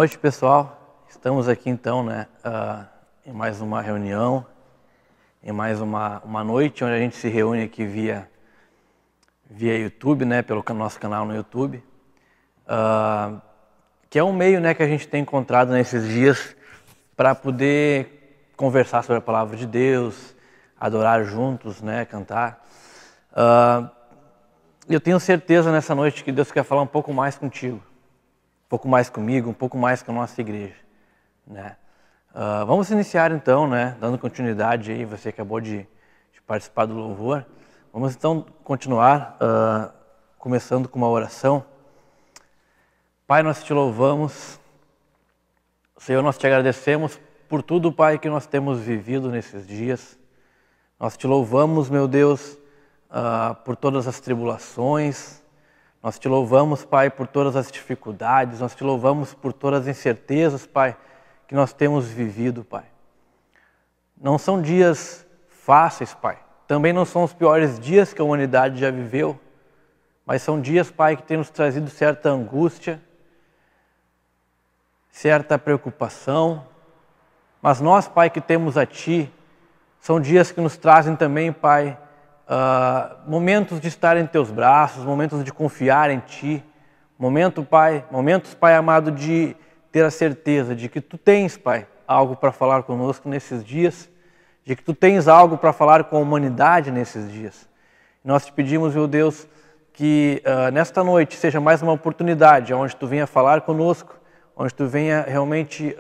noite, pessoal. Estamos aqui então, em mais uma reunião, em mais uma noite onde a gente se reúne aqui via YouTube, pelo nosso canal no YouTube, que é um meio, que a gente tem encontrado nesses dias para poder conversar sobre a palavra de Deus, adorar juntos, cantar. Eu tenho certeza nessa noite que Deus quer falar um pouco mais contigo, um pouco mais comigo, um pouco mais com a nossa igreja, Vamos iniciar então, dando continuidade aí, você acabou de participar do louvor. Vamos então continuar, começando com uma oração. Pai, nós te louvamos, Senhor, nós te agradecemos por tudo, Pai, que nós temos vivido nesses dias. Nós te louvamos, meu Deus, por todas as tribulações. Nós te louvamos, Pai, por todas as dificuldades. Nós te louvamos por todas as incertezas, Pai, que nós temos vivido, Pai. Não são dias fáceis, Pai. Também não são os piores dias que a humanidade já viveu, mas são dias, Pai, que têm nos trazido certa angústia, certa preocupação. Mas nós, Pai, que temos a Ti, são dias que nos trazem também, Pai, momentos de estar em Teus braços, momentos de confiar em Ti, momentos, Pai amado, de ter a certeza de que Tu tens, Pai, algo para falar conosco nesses dias, de que Tu tens algo para falar com a humanidade nesses dias. Nós te pedimos, meu Deus, que nesta noite seja mais uma oportunidade onde Tu venha falar conosco, onde Tu venha realmente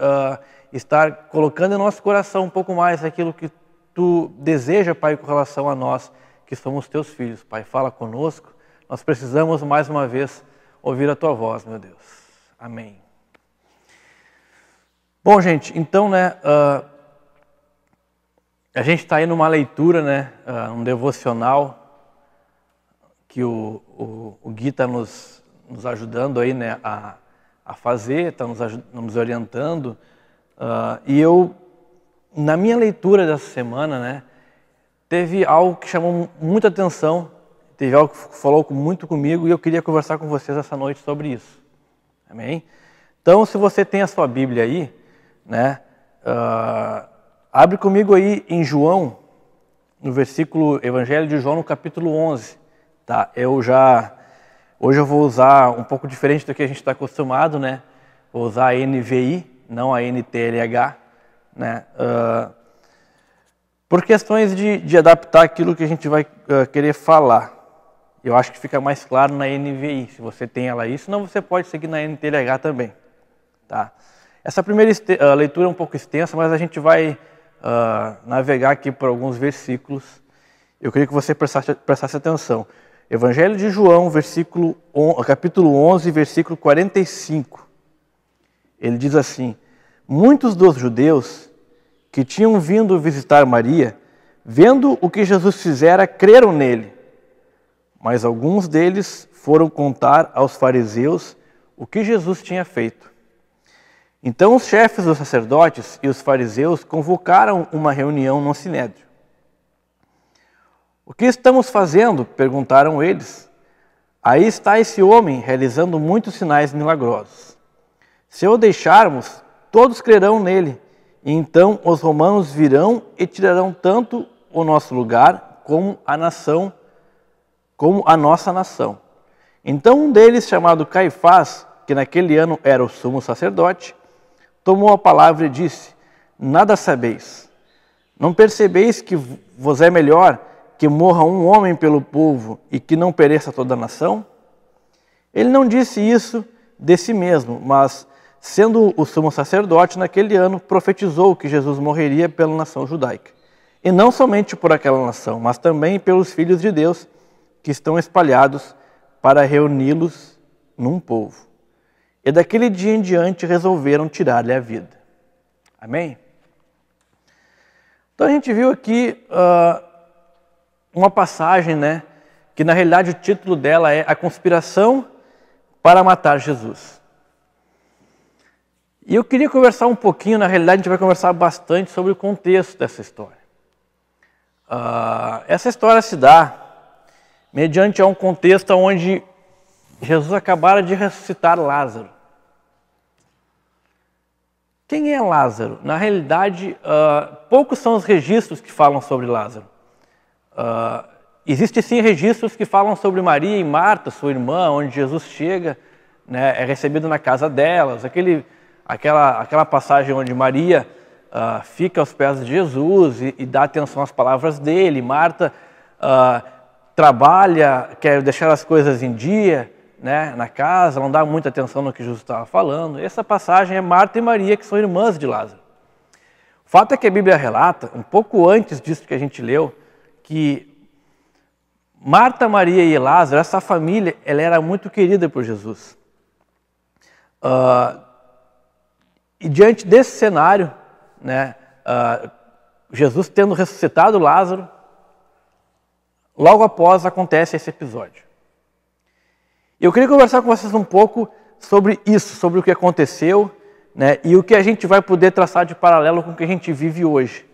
estar colocando em nosso coração um pouco mais aquilo que Tu deseja, Pai, com relação a nós, que somos Teus filhos. Pai, fala conosco. Nós precisamos, mais uma vez, ouvir a Tua voz, meu Deus. Amém. Bom, gente, então, a gente está aí numa leitura, um devocional que o Gui está nos ajudando aí, a fazer, está nos orientando. E eu, na minha leitura dessa semana, teve algo que chamou muita atenção, teve algo que falou muito comigo e eu queria conversar com vocês essa noite sobre isso. Amém? Então, se você tem a sua Bíblia aí, abre comigo aí em João, no Evangelho de João, no capítulo 11. Tá? Hoje eu vou usar um pouco diferente do que a gente está acostumado, Vou usar a NVI, não a NTLH, por questões de adaptar aquilo que a gente vai querer falar. Eu acho que fica mais claro na NVI, se você tem ela aí, senão você pode seguir na NTLH também. Tá? Essa primeira leitura é um pouco extensa, mas a gente vai navegar aqui por alguns versículos. Eu queria que você prestasse atenção. Evangelho de João, capítulo 11, versículo 45. Ele diz assim: muitos dos judeus que tinham vindo visitar Maria, vendo o que Jesus fizera, creram nele. Mas alguns deles foram contar aos fariseus o que Jesus tinha feito. Então os chefes dos sacerdotes e os fariseus convocaram uma reunião no sinédrio. O que estamos fazendo? Perguntaram eles. Aí está esse homem realizando muitos sinais milagrosos. Se o deixarmos, todos crerão nele. E então os romanos virão e tirarão tanto o nosso lugar como a nossa nação. Então um deles, chamado Caifás, que naquele ano era o sumo sacerdote, tomou a palavra e disse: nada sabeis. Não percebeis que vos é melhor que morra um homem pelo povo e que não pereça toda a nação? Ele não disse isso de si mesmo, mas, sendo o sumo sacerdote naquele ano, profetizou que Jesus morreria pela nação judaica. E não somente por aquela nação, mas também pelos filhos de Deus que estão espalhados para reuni-los num povo. E daquele dia em diante resolveram tirar-lhe a vida. Amém? Então a gente viu aqui uma passagem, que na realidade o título dela é A Conspiração para Matar Jesus. E eu queria conversar um pouquinho, na realidade a gente vai conversar bastante sobre o contexto dessa história. Essa história se dá mediante um contexto onde Jesus acabara de ressuscitar Lázaro. Quem é Lázaro? Na realidade, poucos são os registros que falam sobre Lázaro. Existem sim registros que falam sobre Maria e Marta, sua irmã, onde Jesus chega, né, é recebido na casa delas. Aquela passagem onde Maria fica aos pés de Jesus e dá atenção às palavras dele. Marta trabalha, quer deixar as coisas em dia, né, na casa, não dá muita atenção no que Jesus estava falando. Essa passagem é Marta e Maria, que são irmãs de Lázaro. O fato é que a Bíblia relata, um pouco antes disso que a gente leu, que Marta, Maria e Lázaro, essa família, ela era muito querida por Jesus. E diante desse cenário, né, Jesus tendo ressuscitado Lázaro, logo após acontece esse episódio. Eu queria conversar com vocês um pouco sobre isso, sobre o que aconteceu, né, e o que a gente vai poder traçar de paralelo com o que a gente vive hoje.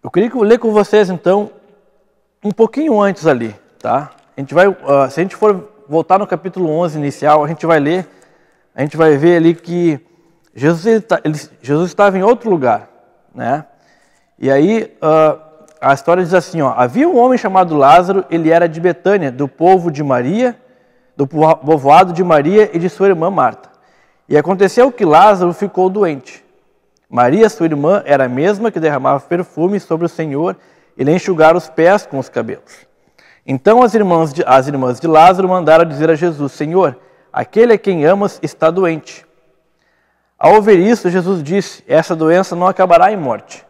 Eu queria ler com vocês, então, um pouquinho antes ali, tá? A gente vai, se a gente for voltar no capítulo 11 inicial, a gente vai ver ali que Jesus estava em outro lugar, né? E aí a história diz assim, ó: havia um homem chamado Lázaro, ele era de Betânia, do povo de Maria, do povoado de Maria e de sua irmã Marta. E aconteceu que Lázaro ficou doente. Maria, sua irmã, era a mesma que derramava perfume sobre o Senhor e lhe enxugara os pés com os cabelos. Então as irmãs de Lázaro mandaram dizer a Jesus: Senhor, aquele a quem amas está doente. Ao ouvir isso, Jesus disse: essa doença não acabará em morte.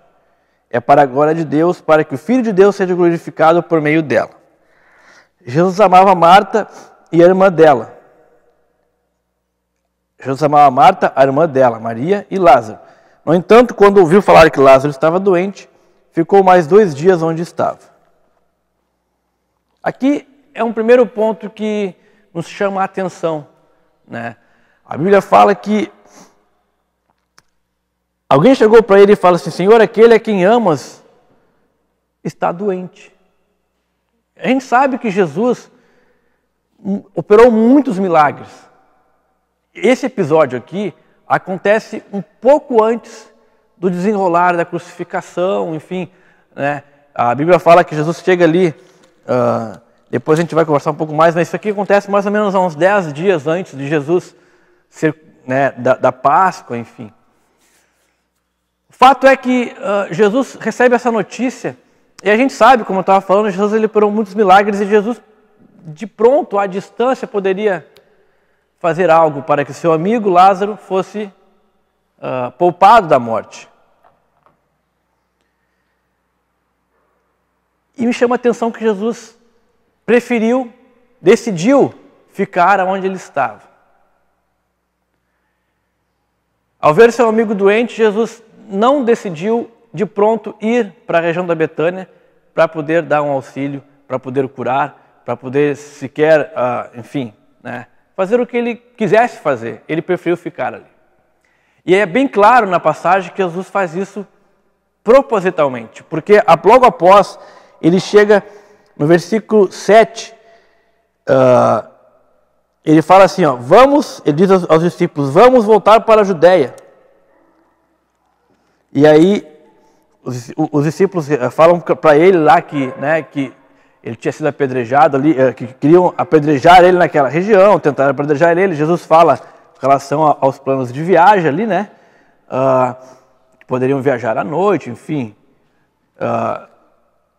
É para a glória de Deus, para que o Filho de Deus seja glorificado por meio dela. Jesus amava Marta e a irmã dela. Jesus amava Marta, a irmã dela, Maria e Lázaro. No entanto, quando ouviu falar que Lázaro estava doente, ficou mais 2 dias onde estava. Aqui é um primeiro ponto que nos chama a atenção, né? A Bíblia fala que alguém chegou para ele e falou assim: Senhor, aquele a quem amas está doente. A gente sabe que Jesus operou muitos milagres. Esse episódio aqui acontece um pouco antes do desenrolar da crucificação, enfim, né? A Bíblia fala que Jesus chega ali, depois a gente vai conversar um pouco mais, mas isso aqui acontece mais ou menos uns 10 dias antes de Jesus ser, né, da Páscoa, enfim. O fato é que Jesus recebe essa notícia, e a gente sabe, como eu estava falando, Jesus ele operou muitos milagres, e Jesus, de pronto, à distância, poderia fazer algo para que seu amigo Lázaro fosse poupado da morte. E me chama a atenção que Jesus decidiu ficar onde ele estava. Ao ver seu amigo doente, Jesus não decidiu de pronto ir para a região da Betânia para poder dar um auxílio, para poder curar, para poder sequer, enfim, né, fazer o que ele quisesse fazer. Ele preferiu ficar ali. E é bem claro na passagem que Jesus faz isso propositalmente, porque logo após ele chega no versículo 7, ele fala assim, ó, ele diz aos discípulos: vamos voltar para a Judéia. E aí os discípulos falam para ele lá que ele tinha sido apedrejado ali, que queriam apedrejar ele naquela região, tentaram apedrejar ele. Jesus fala em relação aos planos de viagem ali, né? Que poderiam viajar à noite, enfim.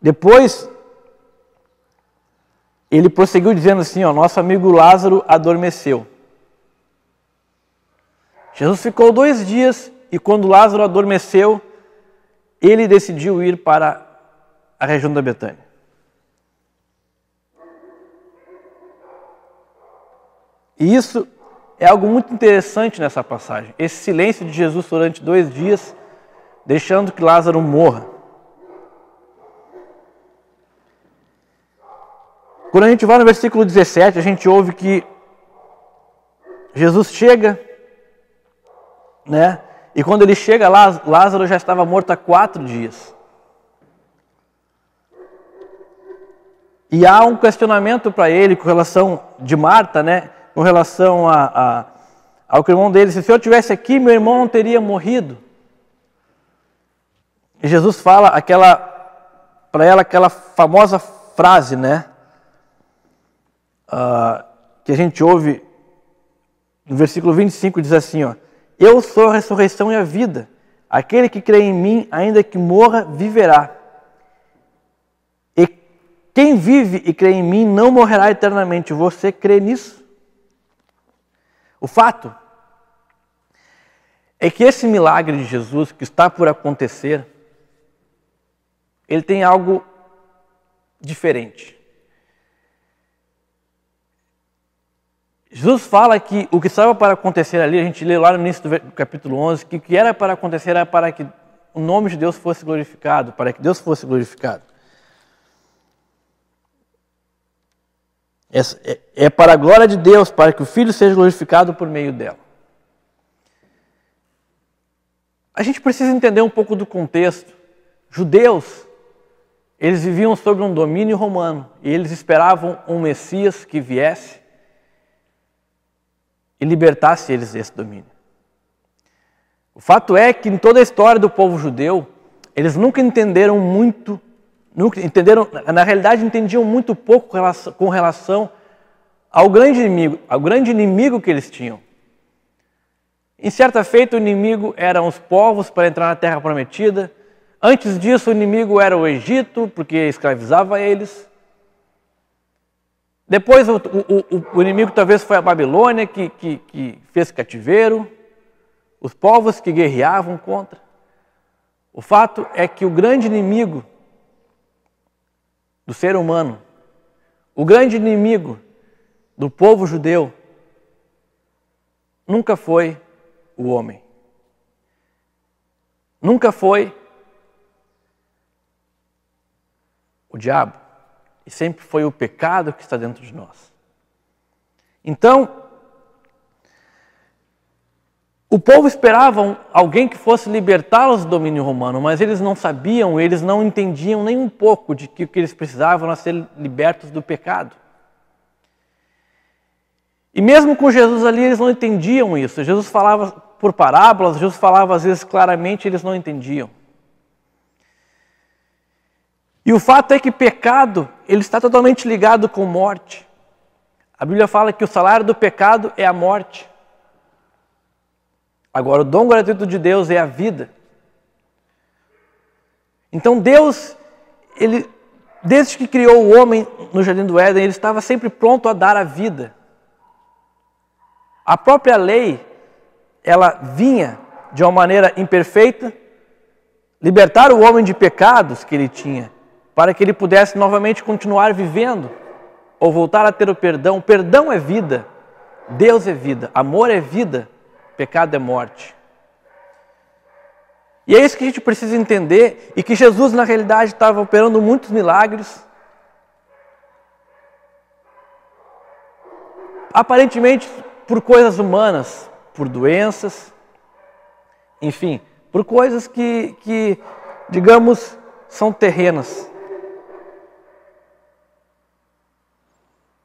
Depois, ele prosseguiu dizendo assim, ó, nosso amigo Lázaro adormeceu. Jesus ficou 2 dias e quando Lázaro adormeceu, ele decidiu ir para a região da Betânia. E isso é algo muito interessante nessa passagem. Esse silêncio de Jesus durante 2 dias, deixando que Lázaro morra. Quando a gente vai no versículo 17, a gente ouve que Jesus chega, né? E quando ele chega lá, Lázaro já estava morto há 4 dias. E há um questionamento para ele com relação de Marta, né? Com relação ao que o irmão dele, se o Senhor estivesse aqui, meu irmão não teria morrido. E Jesus fala para ela aquela famosa frase, né? Que a gente ouve no versículo 25, diz assim, ó: eu sou a ressurreição e a vida. Aquele que crê em mim, ainda que morra, viverá. E quem vive e crê em mim não morrerá eternamente. Você crê nisso? O fato é que esse milagre de Jesus que está por acontecer, ele tem algo diferente. Jesus fala que o que estava para acontecer ali, a gente lê lá no início do capítulo 11, que o que era para acontecer era para que o nome de Deus fosse glorificado, para que Deus fosse glorificado. É para a glória de Deus, para que o Filho seja glorificado por meio dela. A gente precisa entender um pouco do contexto. Judeus, eles viviam sob um domínio romano e eles esperavam um Messias que viesse e libertasse eles desse domínio. O fato é que em toda a história do povo judeu, eles nunca entenderam muito, na realidade entendiam muito pouco com relação ao grande inimigo que eles tinham. Em certa feita, o inimigo eram os povos para entrar na terra prometida. Antes disso, o inimigo era o Egito, porque escravizava eles. Depois, o inimigo talvez foi a Babilônia, que fez cativeiro. Os povos que guerreavam contra. O fato é que o grande inimigo do ser humano, o grande inimigo do povo judeu, nunca foi o homem. Nunca foi o diabo. E sempre foi o pecado que está dentro de nós. Então, o povo esperava alguém que fosse libertá-los do domínio romano, mas eles não sabiam, eles não entendiam nem um pouco de que o que eles precisavam era ser libertos do pecado. E mesmo com Jesus ali, eles não entendiam isso. Jesus falava por parábolas, Jesus falava às vezes claramente, eles não entendiam. E o fato é que pecado, ele está totalmente ligado com morte. A Bíblia fala que o salário do pecado é a morte. Agora, o dom gratuito de Deus é a vida. Então Deus, desde que criou o homem no Jardim do Éden, ele estava sempre pronto a dar a vida. A própria lei, ela vinha de uma maneira imperfeita, libertar o homem de pecados que ele tinha, para que ele pudesse novamente continuar vivendo, ou voltar a ter o perdão. O perdão é vida, Deus é vida, amor é vida, pecado é morte. E é isso que a gente precisa entender, e que Jesus na realidade estava operando muitos milagres, aparentemente por coisas humanas, por doenças, enfim, por coisas que digamos, são terrenas.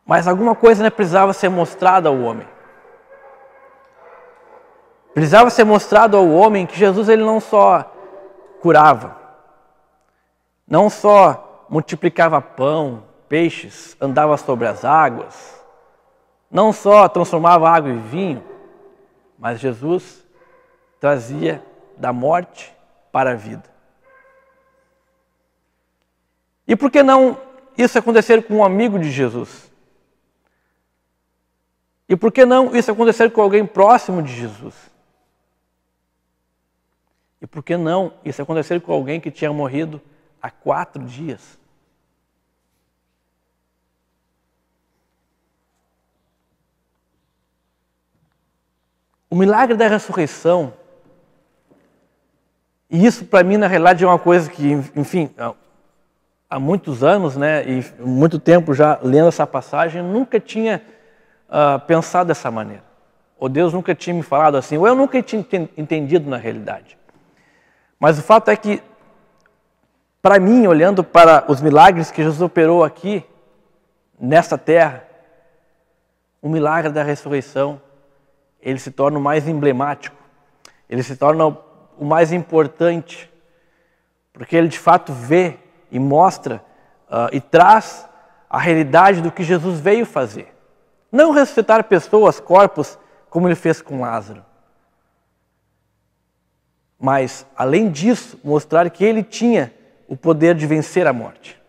Mas alguma coisa precisava ser mostrada ao homem. Precisava ser mostrado ao homem que Jesus ele não só curava, não só multiplicava pão, peixes, andava sobre as águas, não só transformava água em vinho, mas Jesus trazia da morte para a vida. E por que não isso acontecer com um amigo de Jesus? E por que não isso acontecer com alguém próximo de Jesus? E por que não isso acontecer com alguém que tinha morrido há 4 dias? O milagre da ressurreição, e isso para mim na realidade é uma coisa que, enfim, há muitos anos, né, e muito tempo já lendo essa passagem, eu nunca tinha pensado dessa maneira. Ou Deus nunca tinha me falado assim, ou eu nunca tinha entendido na realidade. Mas o fato é que, para mim, olhando para os milagres que Jesus operou aqui, nesta terra, o milagre da ressurreição, ele se torna o mais emblemático, ele se torna o mais importante, porque ele de fato vê e mostra e traz a realidade do que Jesus veio fazer. Não ressuscitar pessoas, corpos, como ele fez com Lázaro. Mas, além disso, mostrar que ele tinha o poder de vencer a morte.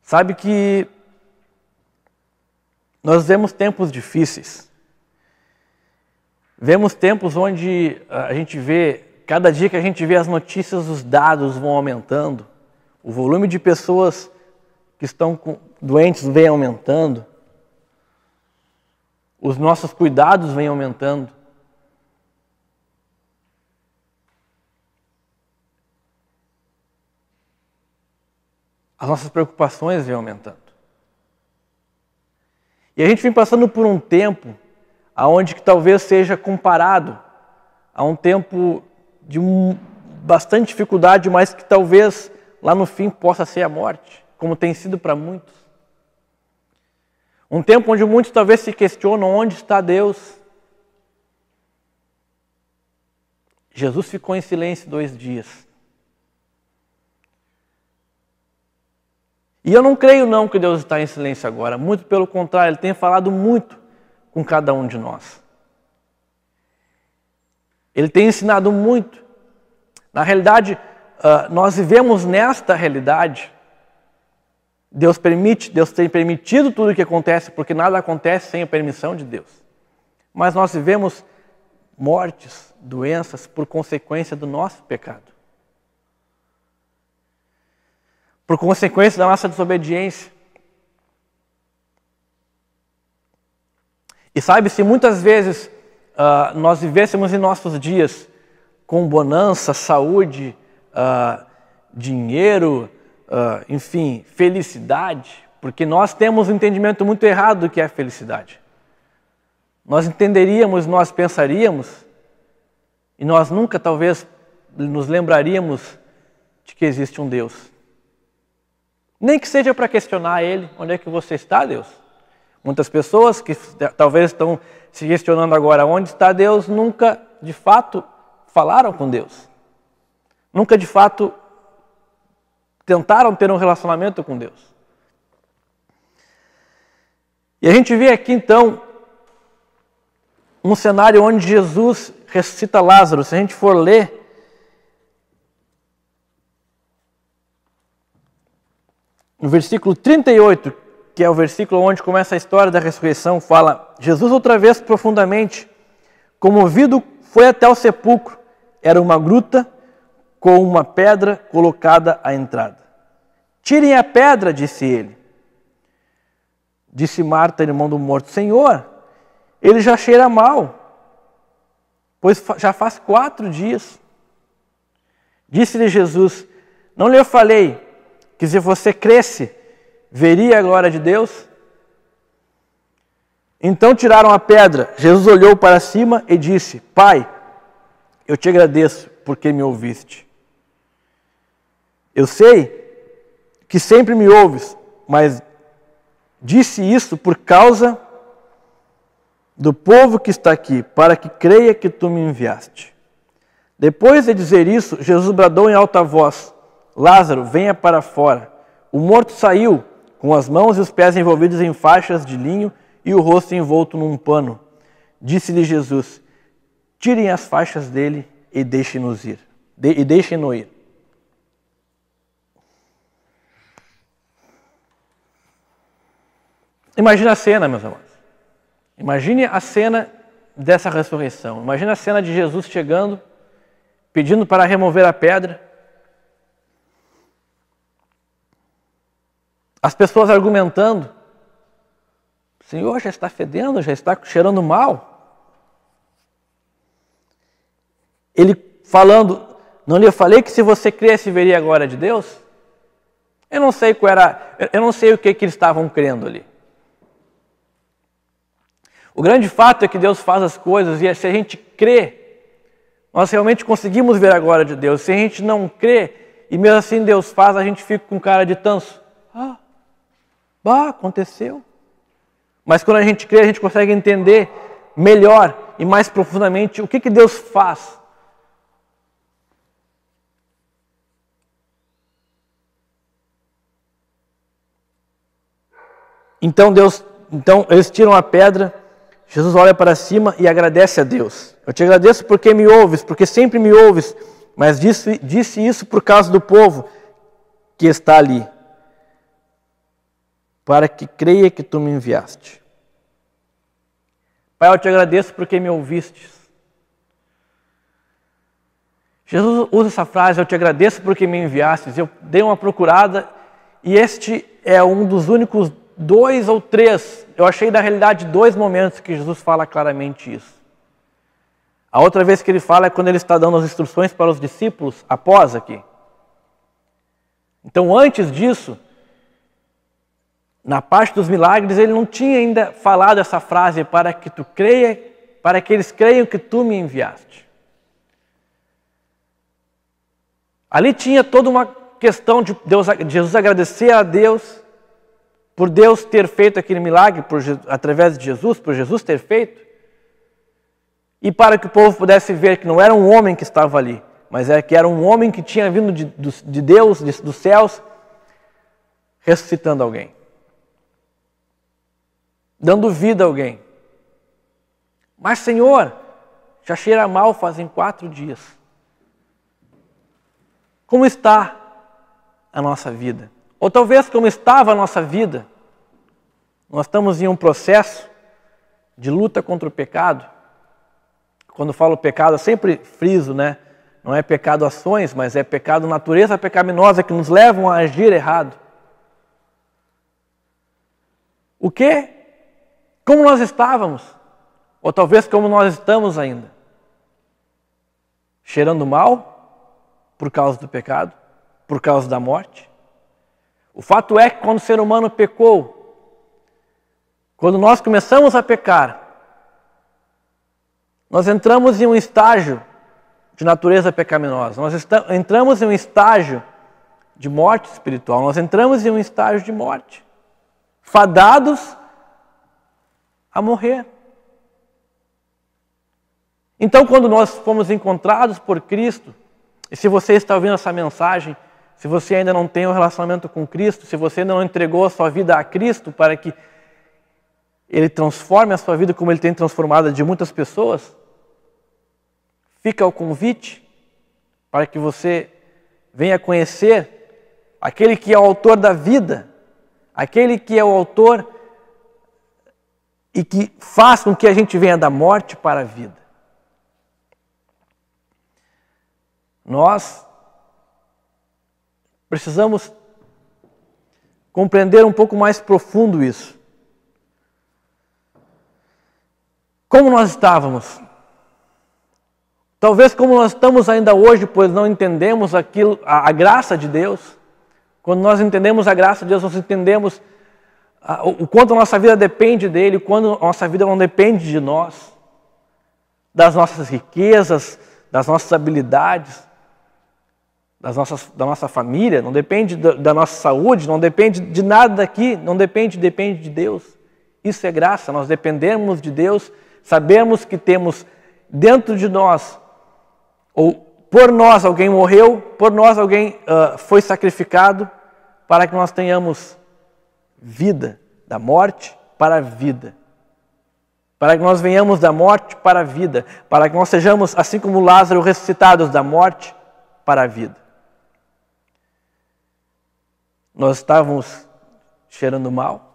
Sabe que nós vemos tempos difíceis. Vemos tempos onde a gente vê, cada dia que a gente vê as notícias, os dados vão aumentando. O volume de pessoas que estão doentes vem aumentando. Os nossos cuidados vêm aumentando. As nossas preocupações vêm aumentando. E a gente vem passando por um tempo aonde que talvez seja comparado a um tempo de bastante dificuldade, mas que talvez lá no fim possa ser a morte, como tem sido para muitos. Um tempo onde muitos talvez se questionam onde está Deus. Jesus ficou em silêncio 2 dias. E eu não creio não que Deus está em silêncio agora. Muito pelo contrário, Ele tem falado muito com cada um de nós. Ele tem ensinado muito. Na realidade, nós vivemos nesta realidade. Deus tem permitido tudo o que acontece, porque nada acontece sem a permissão de Deus. Mas nós vivemos mortes, doenças, por consequência do nosso pecado. Por consequência da nossa desobediência. E sabe, se muitas vezes nós vivêssemos em nossos dias com bonança, saúde, dinheiro, enfim, felicidade, porque nós temos um entendimento muito errado do que é felicidade. Nós entenderíamos, nós pensaríamos, e nós nunca talvez nos lembraríamos de que existe um Deus. Nem que seja para questionar Ele, onde é que você está, Deus? Muitas pessoas que talvez estão se questionando agora, onde está Deus, nunca de fato falaram com Deus. Nunca de fato tentaram ter um relacionamento com Deus. E a gente vê aqui então um cenário onde Jesus ressuscita Lázaro. Se a gente for ler no versículo 38, que é o versículo onde começa a história da ressurreição, fala: Jesus outra vez profundamente comovido foi até o sepulcro. Era uma gruta com uma pedra colocada à entrada. Tirem a pedra, disse ele. Disse Marta, irmã do morto: Senhor, ele já cheira mal, pois já faz 4 dias. Disse-lhe Jesus: não lhe falei que se você cresce, veria a glória de Deus? Então tiraram a pedra. Jesus olhou para cima e disse: Pai, eu te agradeço porque me ouviste. Eu sei que sempre me ouves, mas disse isso por causa do povo que está aqui, para que creia que tu me enviaste. Depois de dizer isso, Jesus bradou em alta voz: Lázaro, venha para fora. O morto saiu, com as mãos e os pés envolvidos em faixas de linho e o rosto envolto num pano. Disse-lhe Jesus: tirem as faixas dele e deixem-no ir. Imagina a cena, meus amados. Imagine a cena dessa ressurreição. Imagina a cena de Jesus chegando, pedindo para remover a pedra. As pessoas argumentando: Senhor, já está fedendo, já está cheirando mal. Ele falando: não lhe falei que se você cresce veria a glória de Deus? Eu não sei o que eles estavam crendo ali. O grande fato é que Deus faz as coisas e se a gente crê Nós realmente conseguimos ver a glória de Deus. Se a gente não crê, e mesmo assim Deus faz, a gente fica com cara de tanso. Aconteceu. Mas quando a gente crê, a gente consegue entender melhor e mais profundamente o que Deus faz. Então eles tiram a pedra, Jesus olha para cima e agradece a Deus. Eu te agradeço porque me ouves, porque sempre me ouves, mas disse isso por causa do povo que está ali, para que creia que tu me enviaste. Pai, eu te agradeço porque me ouvistes. Jesus usa essa frase, eu te agradeço porque me enviastes. Eu dei uma procurada e este é um dos únicos 2 ou 3, eu achei na realidade 2 momentos que Jesus fala claramente isso. A outra vez que ele fala é quando ele está dando as instruções para os discípulos, após aqui. Então antes disso, na parte dos milagres, ele não tinha ainda falado essa frase, para que tu creia, para que eles creiam que tu me enviaste. Ali tinha toda uma questão de Jesus agradecer a Deus, por Deus ter feito aquele milagre, através de Jesus, por Jesus ter feito, e para que o povo pudesse ver que não era um homem que estava ali, mas que era um homem que tinha vindo de Deus, dos céus, ressuscitando alguém, dando vida a alguém. Mas, Senhor, já cheira mal fazem 4 dias. Como está a nossa vida? Ou talvez como estava a nossa vida. Nós estamos em um processo de luta contra o pecado. Quando falo pecado, eu sempre friso, né? Não é pecado ações, mas é pecado natureza pecaminosa que nos levam a agir errado. O quê? Como nós estávamos? Ou talvez como nós estamos ainda? Cheirando mal por causa do pecado, por causa da morte? O fato é que quando o ser humano pecou, quando nós começamos a pecar, nós entramos em um estágio de natureza pecaminosa. Nós entramos em um estágio de morte espiritual. Nós entramos em um estágio de morte. Fadados a morrer. Então, quando nós fomos encontrados por Cristo, e se você está ouvindo essa mensagem, se você ainda não tem um relacionamento com Cristo, se você ainda não entregou a sua vida a Cristo para que Ele transforme a sua vida como Ele tem transformado a de muitas pessoas, fica o convite para que você venha conhecer aquele que é o autor da vida, aquele que é o autor e que faz com que a gente venha da morte para a vida. Nós precisamos compreender um pouco mais profundo isso. Como nós estávamos? Talvez como nós estamos ainda hoje, pois não entendemos a graça de Deus. Quando nós entendemos a graça de Deus, nós entendemos o quanto a nossa vida depende dEle, o quanto a nossa vida não depende de nós, das nossas riquezas, das nossas habilidades, da nossa família, não depende da nossa saúde, não depende de nada daqui, depende de Deus. Isso é graça, nós dependemos de Deus, sabemos que temos dentro de nós, ou por nós alguém morreu, por nós alguém foi sacrificado, para que nós tenhamos vida, da morte para a vida. Para que nós venhamos da morte para a vida, para que nós sejamos, assim como Lázaro, ressuscitados da morte para a vida. Nós estávamos cheirando mal.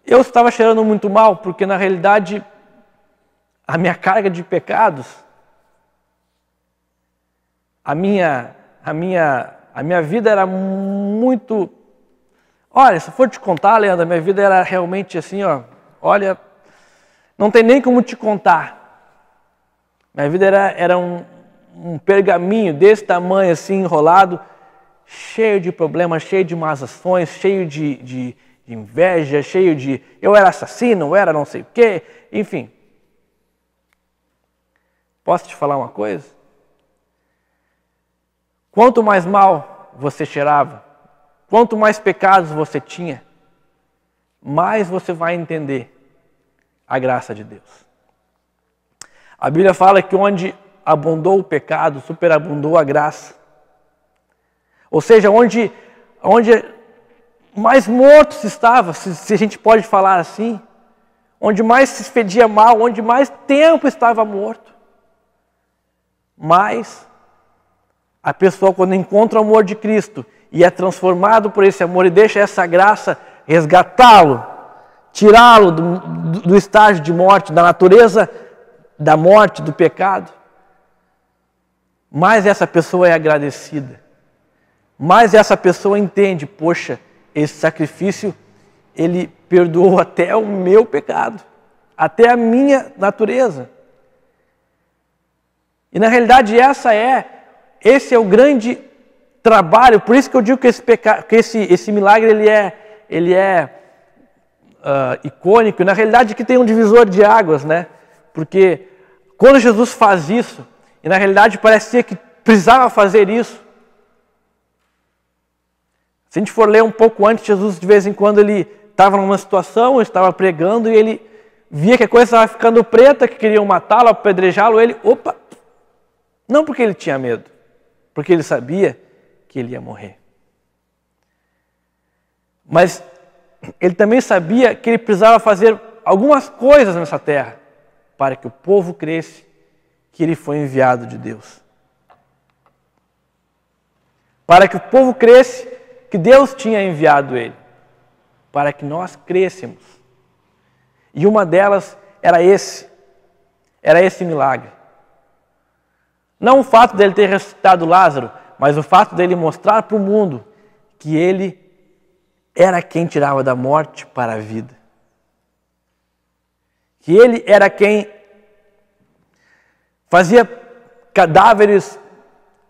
Eu estava cheirando muito mal, porque na realidade a minha carga de pecados, a minha vida era muito... Olha, se eu for te contar, Leandro, a minha vida era realmente assim, olha, não tem nem como te contar. Minha vida era um pergaminho desse tamanho, assim, enrolado, cheio de problemas, cheio de más ações, cheio de inveja, cheio de eu era assassino, eu era não sei o quê, enfim. Posso te falar uma coisa? Quanto mais mal você cheirava, quanto mais pecados você tinha, mais você vai entender a graça de Deus. A Bíblia fala que onde abundou o pecado, superabundou a graça. Ou seja, onde mais morto se estava, se a gente pode falar assim, onde mais se expedia mal, onde mais tempo estava morto, mais a pessoa, quando encontra o amor de Cristo e é transformado por esse amor e deixa essa graça resgatá-lo, tirá-lo do estágio de morte, da natureza da morte, do pecado, mais essa pessoa é agradecida. Mais essa pessoa entende, poxa, esse sacrifício, ele perdoou até o meu pecado, até a minha natureza. E na realidade esse é o grande trabalho, por isso que eu digo que esse milagre ele é icônico, na realidade que tem um divisor de águas, né? Porque quando Jesus faz isso, e na realidade parecia que precisava fazer isso, se a gente for ler um pouco antes, Jesus de vez em quando ele estava numa situação, estava pregando e ele via que a coisa estava ficando preta, que queriam matá-lo, apedrejá-lo, não porque ele tinha medo, porque ele sabia que ele ia morrer. Mas ele também sabia que ele precisava fazer algumas coisas nessa terra para que o povo cresce que ele foi enviado de Deus. Para que o povo cresce que Deus tinha enviado ele. Para que nós crescêssemos. E uma delas era esse milagre. Não o fato dele ter ressuscitado Lázaro, mas o fato dele mostrar para o mundo que ele era quem tirava da morte para a vida. Que ele era quem fazia cadáveres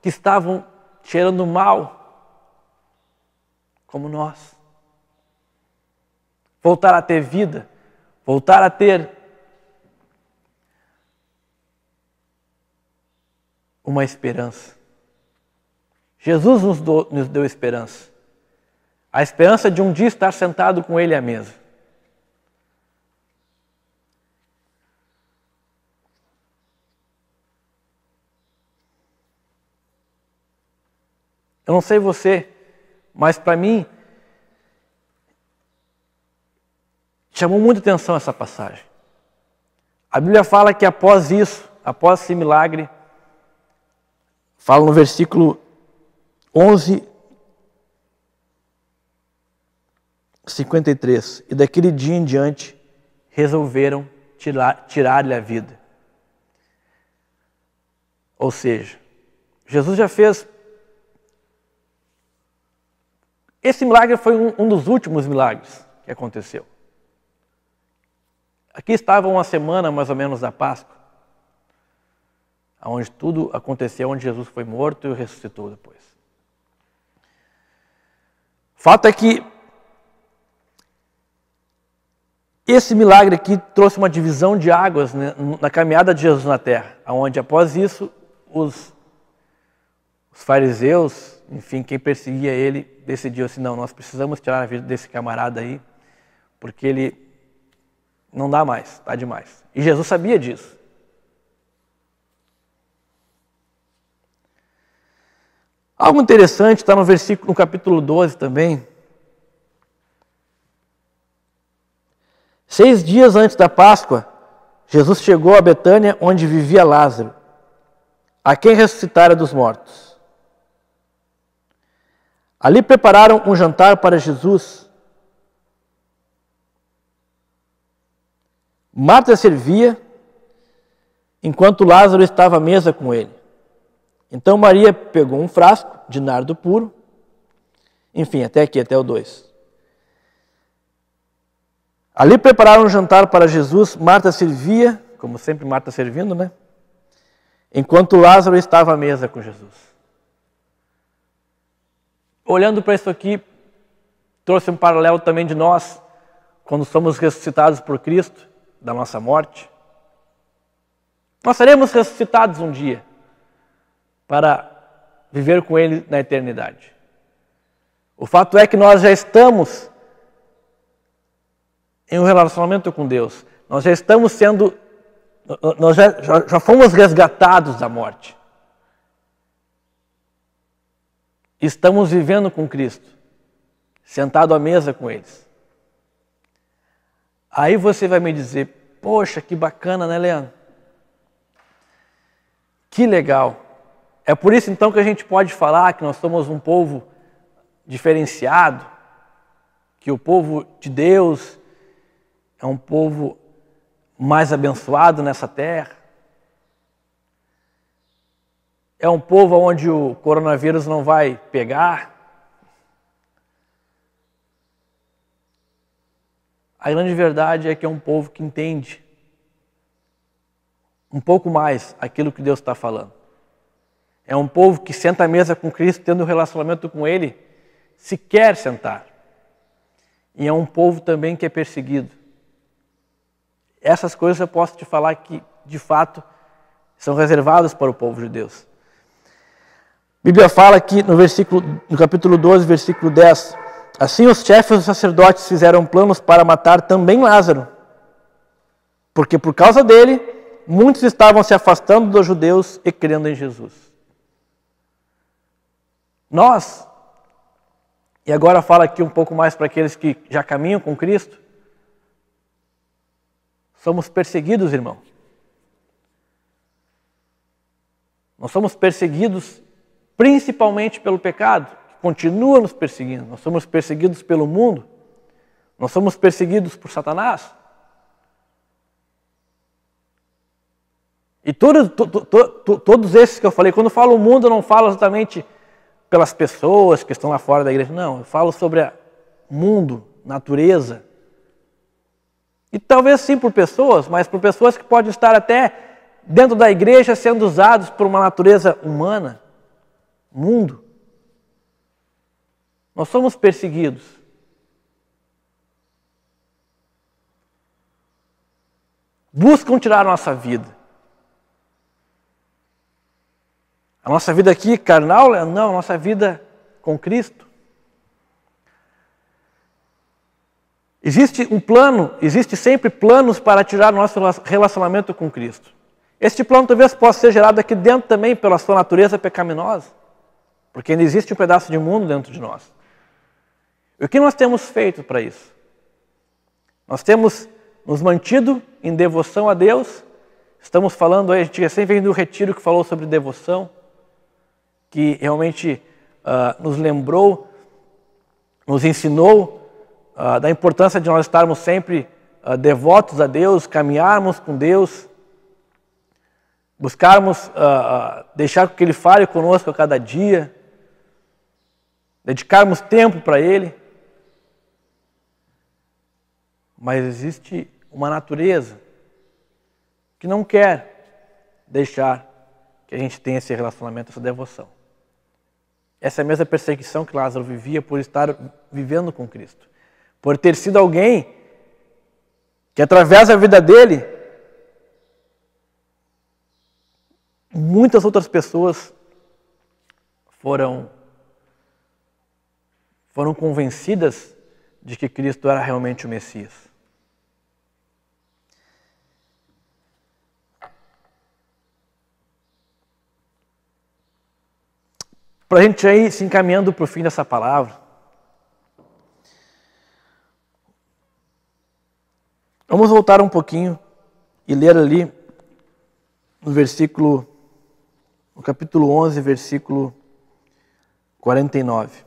que estavam cheirando mal, como nós. Voltar a ter vida, voltar a ter uma esperança. Jesus nos deu esperança. A esperança de um dia estar sentado com Ele à mesa. Eu não sei você, mas para mim chamou muita atenção essa passagem. A Bíblia fala que após isso, após esse milagre, fala no versículo 11, 53, e daquele dia em diante resolveram tirar-lhe a vida. Ou seja, Jesus já fez. Esse milagre foi um dos últimos milagres que aconteceu. Aqui estava uma semana mais ou menos da Páscoa, onde tudo aconteceu, onde Jesus foi morto e ressuscitou depois. O fato é que esse milagre aqui trouxe uma divisão de águas, né, na caminhada de Jesus na terra, onde após isso os fariseus, enfim, quem perseguia ele, decidiu assim, não, nós precisamos tirar a vida desse camarada aí, porque ele não dá mais, está demais. E Jesus sabia disso. Algo interessante está no capítulo 12 também. 6 dias antes da Páscoa, Jesus chegou a Betânia, onde vivia Lázaro, a quem ressuscitara dos mortos. Ali prepararam um jantar para Jesus. Marta servia, enquanto Lázaro estava à mesa com ele. Então Maria pegou um frasco de nardo puro. Enfim, até aqui, até o 2. Ali prepararam um jantar para Jesus. Marta servia, como sempre Marta servindo, né? Enquanto Lázaro estava à mesa com Jesus. Olhando para isso aqui, trouxe um paralelo também de nós, quando somos ressuscitados por Cristo, da nossa morte. Nós seremos ressuscitados um dia para viver com Ele na eternidade. O fato é que nós já estamos em um relacionamento com Deus. Nós já estamos sendo, nós já fomos resgatados da morte. Estamos vivendo com Cristo, sentado à mesa com eles. Aí você vai me dizer, poxa, que bacana, né, Leandro? Que legal. É por isso então que a gente pode falar que nós somos um povo diferenciado, que o povo de Deus é um povo mais abençoado nessa terra. É um povo onde o coronavírus não vai pegar. A grande verdade é que é um povo que entende um pouco mais aquilo que Deus está falando. É um povo que senta à mesa com Cristo, tendo um relacionamento com Ele, se quer sentar. E é um povo também que é perseguido. Essas coisas eu posso te falar que, de fato, são reservadas para o povo de Deus. A Bíblia fala aqui no capítulo 12, versículo 10, assim os chefes dos sacerdotes fizeram planos para matar também Lázaro, porque por causa dele, muitos estavam se afastando dos judeus e crendo em Jesus. Nós, e agora fala aqui um pouco mais para aqueles que já caminham com Cristo, somos perseguidos, irmão. Nós somos perseguidos principalmente pelo pecado, que continua nos perseguindo. Nós somos perseguidos pelo mundo. Nós somos perseguidos por Satanás. E todos esses que eu falei, quando eu falo o mundo, eu não falo exatamente pelas pessoas que estão lá fora da igreja. Não, eu falo sobre o mundo, natureza. E talvez sim por pessoas, mas por pessoas que podem estar até dentro da igreja sendo usados por uma natureza humana, mundo. Nós somos perseguidos. Buscam tirar a nossa vida. A nossa vida aqui, carnal, não, a nossa vida com Cristo. Existe um plano, existe sempre planos para tirar o nosso relacionamento com Cristo. Este plano talvez possa ser gerado aqui dentro também pela sua natureza pecaminosa, porque ainda existe um pedaço de mundo dentro de nós. E o que nós temos feito para isso? Nós temos nos mantido em devoção a Deus. Estamos falando aí, a gente recém veio do retiro que falou sobre devoção, que realmente nos lembrou, nos ensinou da importância de nós estarmos sempre devotos a Deus, caminharmos com Deus, buscarmos deixar que Ele fale conosco a cada dia, dedicarmos tempo para Ele. Mas existe uma natureza que não quer deixar que a gente tenha esse relacionamento, essa devoção. Essa é a mesma perseguição que Lázaro vivia por estar vivendo com Cristo. Por ter sido alguém que através da vida dele, muitas outras pessoas foram convencidas de que Cristo era realmente o Messias. Para a gente ir se encaminhando para o fim dessa palavra, vamos voltar um pouquinho e ler ali no capítulo 11, versículo 49.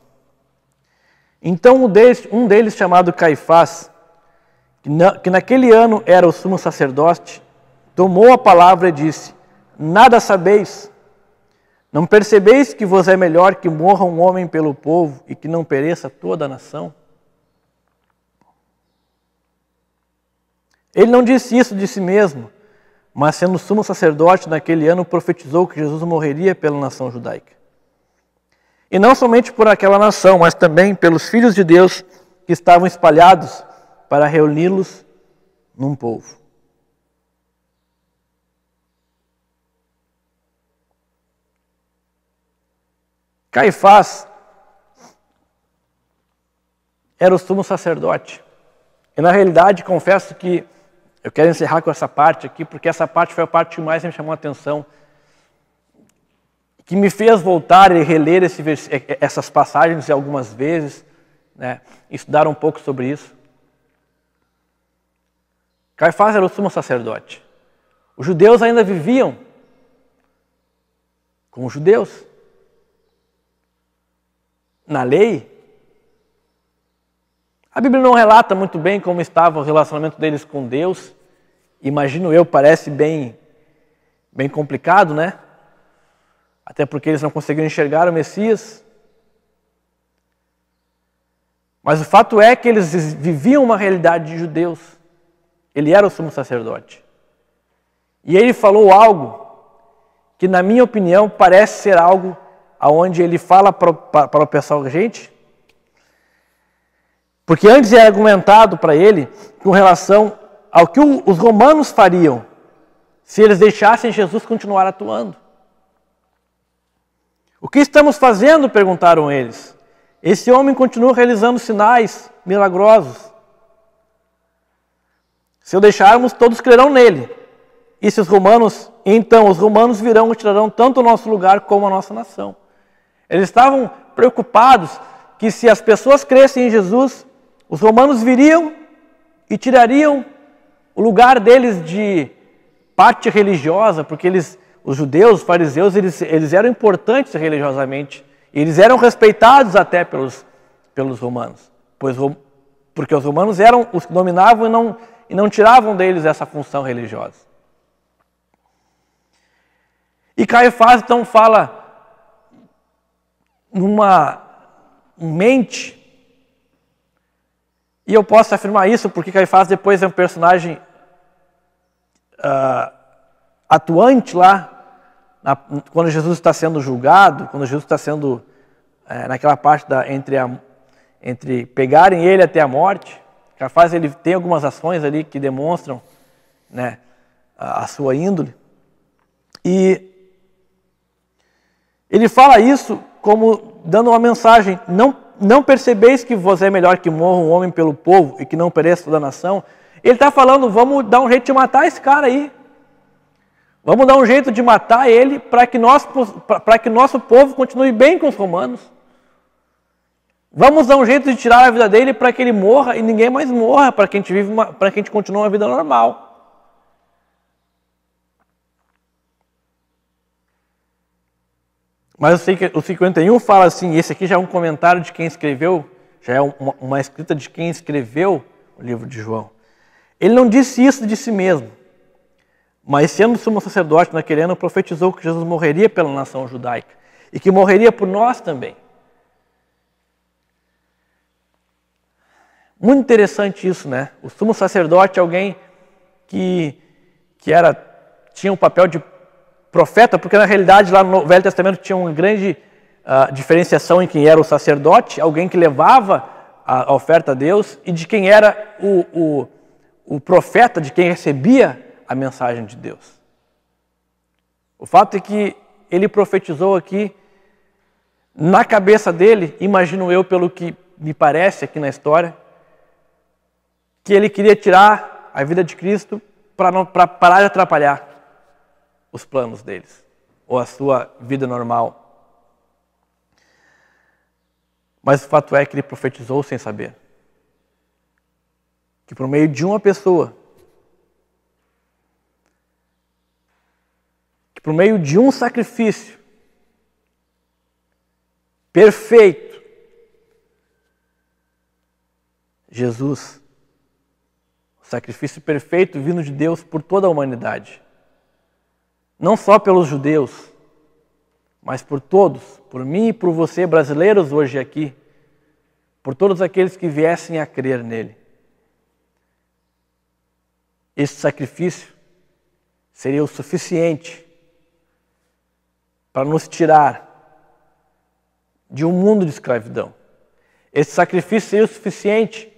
Então um deles chamado Caifás, que naquele ano era o sumo sacerdote, tomou a palavra e disse: nada sabeis? Não percebeis que vos é melhor que morra um homem pelo povo e que não pereça toda a nação? Ele não disse isso de si mesmo, mas sendo sumo sacerdote naquele ano profetizou que Jesus morreria pela nação judaica. E não somente por aquela nação, mas também pelos filhos de Deus que estavam espalhados para reuni-los num povo. Caifás era o sumo sacerdote. E na realidade, confesso que eu quero encerrar com essa parte aqui, porque essa parte foi a parte que mais me chamou a atenção, que me fez voltar e reler essas passagens algumas vezes, né, estudar um pouco sobre isso. Caifás era o sumo sacerdote. Os judeus ainda viviam como judeus. Na lei, a Bíblia não relata muito bem como estava o relacionamento deles com Deus. Imagino eu, parece bem complicado, né? Até porque eles não conseguiram enxergar o Messias. Mas o fato é que eles viviam uma realidade de judeus. Ele era o sumo sacerdote. E ele falou algo que, na minha opinião, parece ser algo aonde ele fala para o pessoal, gente, porque antes é argumentado para ele com relação ao que os romanos fariam se eles deixassem Jesus continuar atuando. O que estamos fazendo? Perguntaram eles. Esse homem continua realizando sinais milagrosos. Se o deixarmos, todos crerão nele. E se os romanos, então os romanos virão e tirarão tanto o nosso lugar como a nossa nação. Eles estavam preocupados que se as pessoas crescem em Jesus, os romanos viriam e tirariam o lugar deles de parte religiosa, porque os judeus, os fariseus, eles eram importantes religiosamente. E eles eram respeitados até pelos romanos, porque os romanos eram os que dominavam e não tiravam deles essa função religiosa. E Caifás então fala numa mente, e eu posso afirmar isso porque Caifás depois é um personagem atuante lá, quando Jesus está sendo julgado, quando Jesus está sendo, naquela parte entre pegarem ele até a morte. Caifás ele tem algumas ações ali que demonstram, né, a sua índole. E ele fala isso como dando uma mensagem: não percebeis que vos é melhor que morra um homem pelo povo e que não pereça toda a nação? Ele está falando, vamos dar um jeito de matar esse cara aí. Vamos dar um jeito de matar ele para que nosso povo continue bem com os romanos. Vamos dar um jeito de tirar a vida dele para que ele morra e ninguém mais morra, para que a gente continue uma vida normal. Mas o 51 fala assim, esse aqui já é um comentário de quem escreveu, já é uma escrita de quem escreveu o livro de João. Ele não disse isso de si mesmo, mas sendo sumo sacerdote naquele ano, profetizou que Jesus morreria pela nação judaica e que morreria por nós também. Muito interessante isso, né? O sumo sacerdote é alguém que tinha um papel de profeta, porque na realidade lá no Velho Testamento tinha uma grande diferenciação em quem era o sacerdote, alguém que levava a oferta a Deus, e de quem era o profeta, de quem recebia a mensagem de Deus. O fato é que ele profetizou aqui, na cabeça dele, imagino eu, pelo que me parece aqui na história, que ele queria tirar a vida de Cristo para parar de atrapalhar os planos deles, ou a sua vida normal. Mas o fato é que ele profetizou sem saber. Que por meio de uma pessoa, que por meio de um sacrifício perfeito, Jesus, o sacrifício perfeito vindo de Deus por toda a humanidade, não só pelos judeus, mas por todos, por mim e por você, brasileiros hoje aqui, por todos aqueles que viessem a crer nele. Esse sacrifício seria o suficiente para nos tirar de um mundo de escravidão. Esse sacrifício seria o suficiente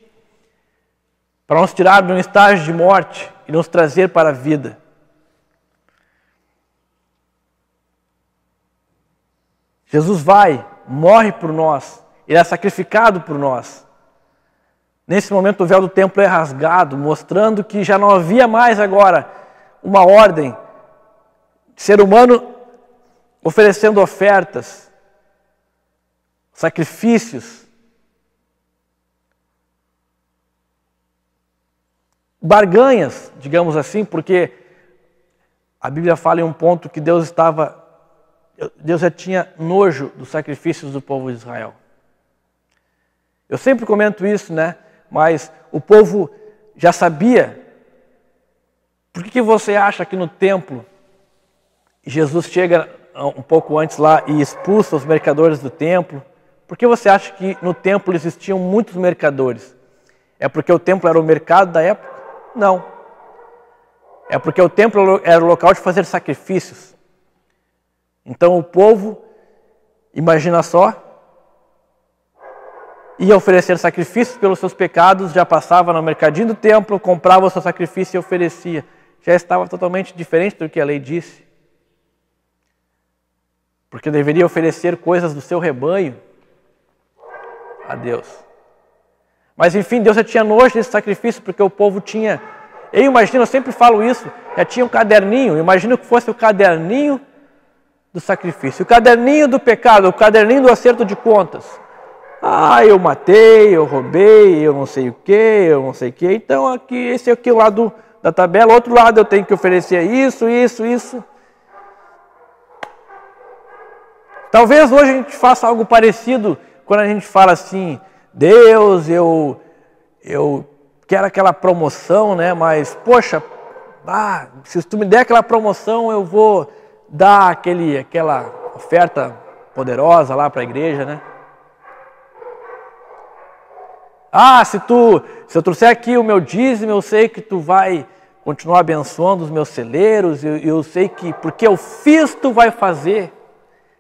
para nos tirar de um estágio de morte e nos trazer para a vida. Jesus vai, morre por nós, Ele é sacrificado por nós. Nesse momento o véu do templo é rasgado, mostrando que já não havia mais agora uma ordem de ser humano oferecendo ofertas, sacrifícios, barganhas, digamos assim, porque a Bíblia fala em um ponto que Deus já tinha nojo dos sacrifícios do povo de Israel. Eu sempre comento isso, né? Mas o povo já sabia. Por que você acha que no templo Jesus chega um pouco antes lá e expulsa os mercadores do templo? Por que você acha que no templo existiam muitos mercadores? É porque o templo era o mercado da época? Não. É porque o templo era o local de fazer sacrifícios. Então o povo, imagina só, ia oferecer sacrifícios pelos seus pecados, já passava no mercadinho do templo, comprava o seu sacrifício e oferecia. Já estava totalmente diferente do que a lei disse. Porque deveria oferecer coisas do seu rebanho a Deus. Mas enfim, Deus já tinha nojo desse sacrifício, porque o povo tinha... Eu imagino, eu sempre falo isso, já tinha um caderninho, imagino que fosse o caderninho do sacrifício, o caderninho do pecado, o caderninho do acerto de contas. Ah, eu matei, eu roubei, eu não sei o que, Então aqui, esse aqui é o lado da tabela, outro lado eu tenho que oferecer isso. Talvez hoje a gente faça algo parecido quando a gente fala assim, Deus, eu quero aquela promoção, né? Mas, poxa, se tu me der aquela promoção, eu vou dar aquela oferta poderosa lá para a igreja, né? Se eu trouxer aqui o meu dízimo, eu sei que tu vai continuar abençoando os meus celeiros, eu sei que porque eu fiz, tu vai fazer,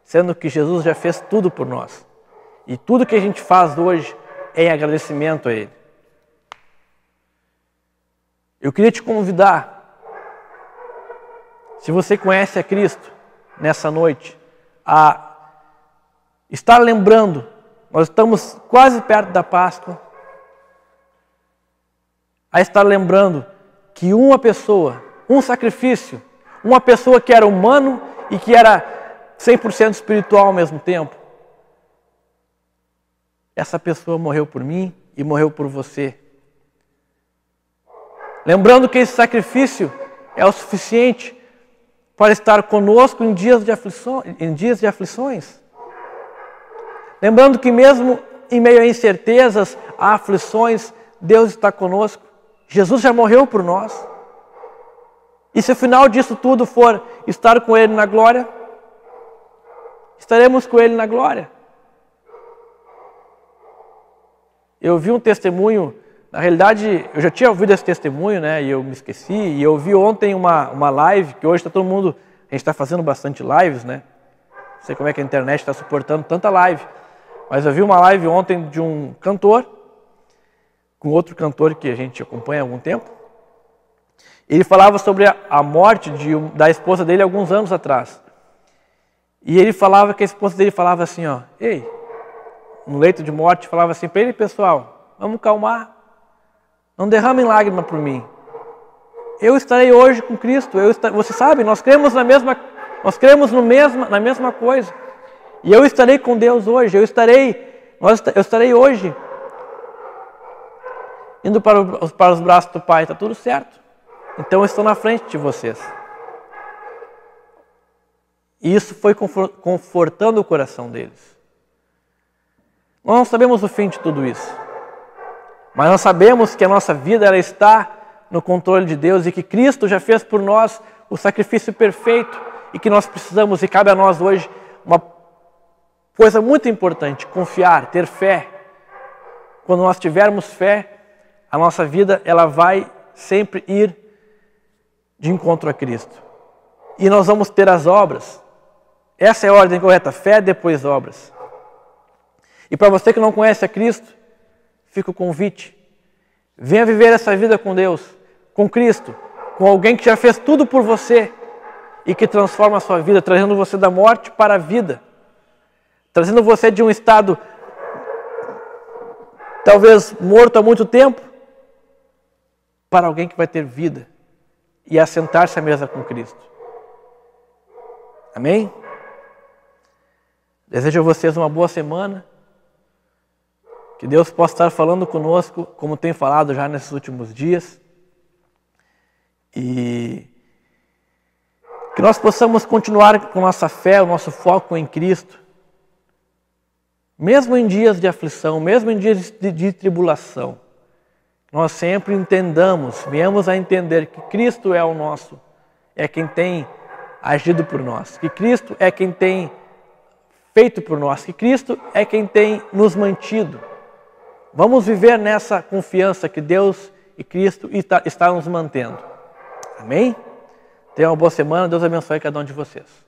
sendo que Jesus já fez tudo por nós. E tudo que a gente faz hoje é em agradecimento a Ele. Eu queria te convidar, se você conhece a Cristo nessa noite, a estar lembrando, nós estamos quase perto da Páscoa, a estar lembrando que uma pessoa, um sacrifício, uma pessoa que era humano e que era 100% espiritual ao mesmo tempo, essa pessoa morreu por mim e morreu por você. Lembrando que esse sacrifício é o suficiente para estar conosco em dias de aflições. Lembrando que mesmo em meio a incertezas, a aflições, Deus está conosco. Jesus já morreu por nós. E se o final disso tudo for estar com Ele na glória, estaremos com Ele na glória. Eu vi um testemunho, na realidade eu já tinha ouvido esse testemunho, né? E eu me esqueci. E eu vi ontem uma live, que hoje está todo mundo, a gente está fazendo bastante lives, né? Não sei como é que a internet está suportando tanta live. Mas eu vi uma live ontem de um cantor, com outro cantor que a gente acompanha há algum tempo. Ele falava sobre a morte da esposa dele alguns anos atrás. E ele falava que a esposa dele falava assim, ó, ei, no leito de morte, falava assim para ele, pessoal, vamos calmar, não derramem lágrima por mim. Eu estarei hoje com Cristo, você sabe, nós cremos na mesma coisa. E eu estarei com Deus hoje, eu estarei hoje indo para os braços do Pai, está tudo certo. Então eu estou na frente de vocês. E isso foi confortando o coração deles. Nós não sabemos o fim de tudo isso. Mas nós sabemos que a nossa vida ela está no controle de Deus e que Cristo já fez por nós o sacrifício perfeito e que nós precisamos, e cabe a nós hoje, uma coisa muito importante, confiar, ter fé. Quando nós tivermos fé, a nossa vida ela vai sempre ir de encontro a Cristo. E nós vamos ter as obras. Essa é a ordem correta, fé depois obras. E para você que não conhece a Cristo, fica o convite. Venha viver essa vida com Deus, com Cristo, com alguém que já fez tudo por você e que transforma a sua vida, trazendo você da morte para a vida, trazendo você de um estado talvez morto há muito tempo, para alguém que vai ter vida e assentar-se à mesa com Cristo. Amém? Desejo a vocês uma boa semana. Que Deus possa estar falando conosco, como tem falado já nesses últimos dias. E que nós possamos continuar com nossa fé, o nosso foco em Cristo. Mesmo em dias de aflição, mesmo em dias de tribulação. Nós sempre entendamos, venhamos a entender que Cristo é o nosso, é quem tem agido por nós. Que Cristo é quem tem feito por nós. Que Cristo é quem tem nos mantido. Vamos viver nessa confiança que Deus e Cristo está nos mantendo. Amém? Tenham uma boa semana. Deus abençoe cada um de vocês.